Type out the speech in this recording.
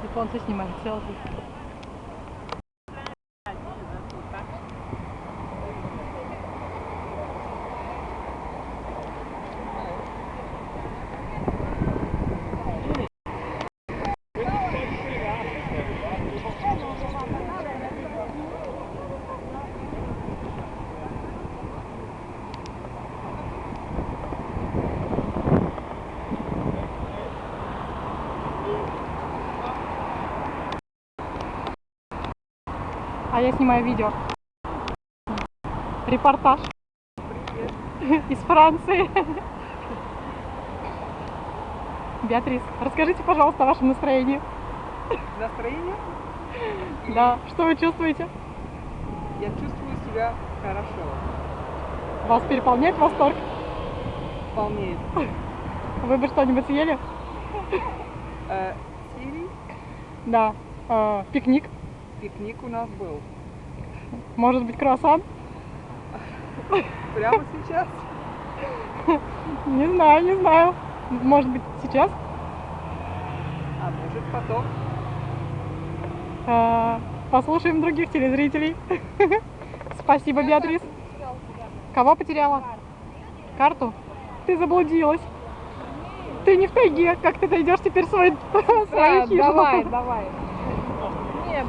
Японцы снимают селфи. А я снимаю видео. Репортаж. Из Франции. Беатрис, расскажите, пожалуйста, о вашем настроении. Настроение? Да, что вы чувствуете? Я чувствую себя хорошо. Вас переполняет восторг? Волнеет. Вы бы что-нибудь съели? Съели? Да. Пикник. Пикник у нас был. Может быть, круассан? Прямо сейчас? Не знаю, не знаю. Может быть, сейчас? А может потом? Послушаем других телезрителей. Спасибо, Беатрис. Кого потеряла? Карту? Ты заблудилась. Ты не в тайге. Как ты найдешь теперь свою хижину? Давай. Нет,